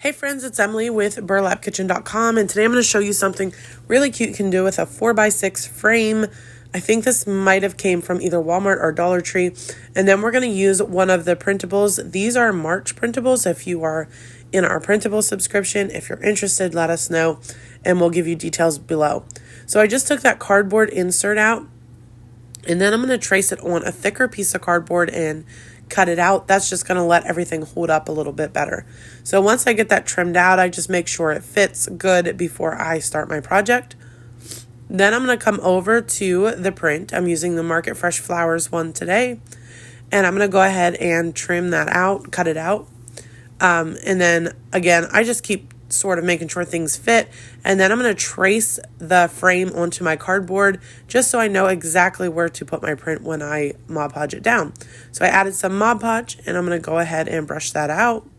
Hey friends, it's Emily with burlapkitchen.com, and today I'm going to show you something really cute you can do with a 4x6 frame. I think this might have came from either Walmart or Dollar Tree. And then we're going to use one of the printables. These are March printables. If you are in our printable subscription, if you're interested, let us know and we'll give you details below. So I just took that cardboard insert out, and then I'm going to trace it on a thicker piece of cardboard and cut it out. That's just going to let everything hold up a little bit better. So once I get that trimmed out, I just make sure it fits good before I start my project. Then I'm going to come over to the print. I'm using the Market Fresh Flowers one today, and I'm going to go ahead and trim that out, cut it out. And then again, I just keep sort of making sure things fit, and then I'm going to trace the frame onto my cardboard just so I know exactly where to put my print when I Mod Podge it down. So I added some Mod Podge, and I'm going to go ahead and brush that out.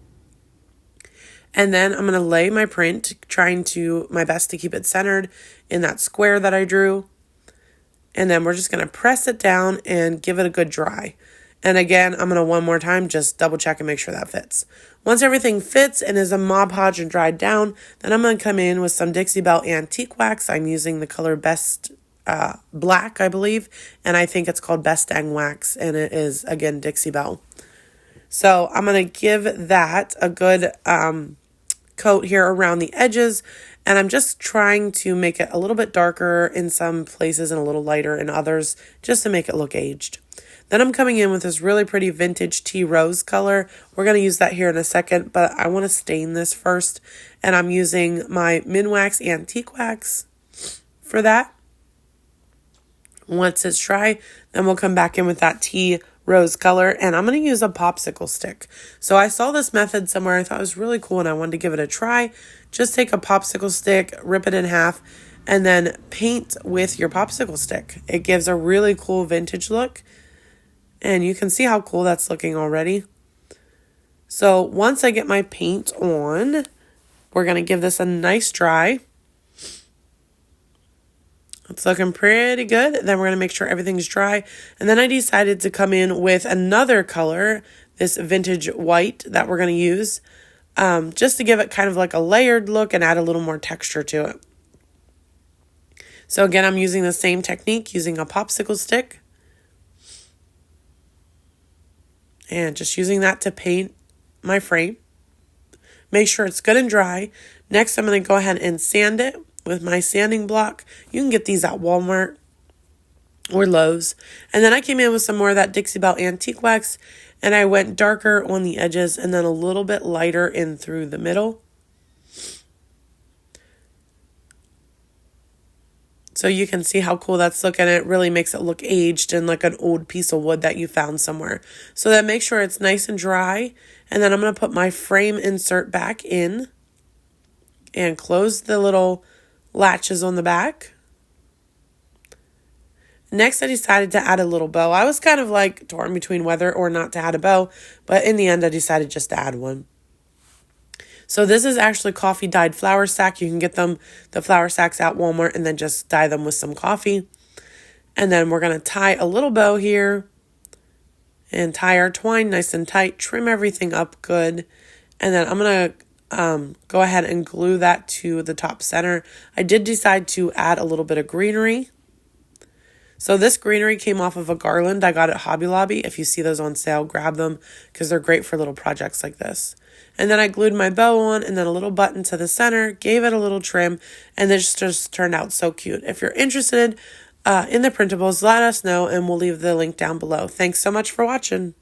And then I'm going to lay my print, trying to my best to keep it centered in that square that I drew. And then we're just going to press it down and give it a good dry. And again, I'm going to one more time just double check and make sure that fits. Once everything fits and is a Mod Podge and dried down, then I'm going to come in with some Dixie Belle Antique Wax. I'm using the color Best Black, I believe, and I think it's called Best Dang Wax, and it is, again, Dixie Belle. So I'm going to give that a good coat here around the edges, and I'm just trying to make it a little bit darker in some places and a little lighter in others, just to make it look aged. Then I'm coming in with this really pretty vintage tea rose color. We're going to use that here in a second, but I want to stain this first. And I'm using my Minwax Antique Wax for that. Once it's dry, then we'll come back in with that tea rose color. And I'm going to use a popsicle stick. So I saw this method somewhere. I thought it was really cool and I wanted to give it a try. Just take a popsicle stick, rip it in half, and then paint with your popsicle stick. It gives a really cool vintage look. And you can see how cool that's looking already. So once I get my paint on, we're going to give this a nice dry. It's looking pretty good. Then we're going to make sure everything's dry. And then I decided to come in with another color, this vintage white that we're going to use, just to give it kind of like a layered look and add a little more texture to it. So again, I'm using the same technique, using a popsicle stick. And just using that to paint my frame. Make sure it's good and dry. Next, I'm going to go ahead and sand it with my sanding block. You can get these at Walmart or Lowe's. And then I came in with some more of that Dixie Belle Antique Wax. And I went darker on the edges and then a little bit lighter in through the middle. So you can see how cool that's looking. It really makes it look aged and like an old piece of wood that you found somewhere. So then make sure it's nice and dry. And then I'm going to put my frame insert back in and close the little latches on the back. Next, I decided to add a little bow. I was kind of like torn between whether or not to add a bow, but in the end, I decided just to add one. So this is actually coffee dyed flower sack. You can get the flower sacks at Walmart and then just dye them with some coffee. And then we're going to tie a little bow here and tie our twine nice and tight, trim everything up good. And then I'm going to go ahead and glue that to the top center. I did decide to add a little bit of greenery. So this greenery came off of a garland I got at Hobby Lobby. If you see those on sale, grab them because they're great for little projects like this. And then I glued my bow on and then a little button to the center, gave it a little trim, and this just turned out so cute. If you're interested in the printables, let us know and we'll leave the link down below. Thanks so much for watching.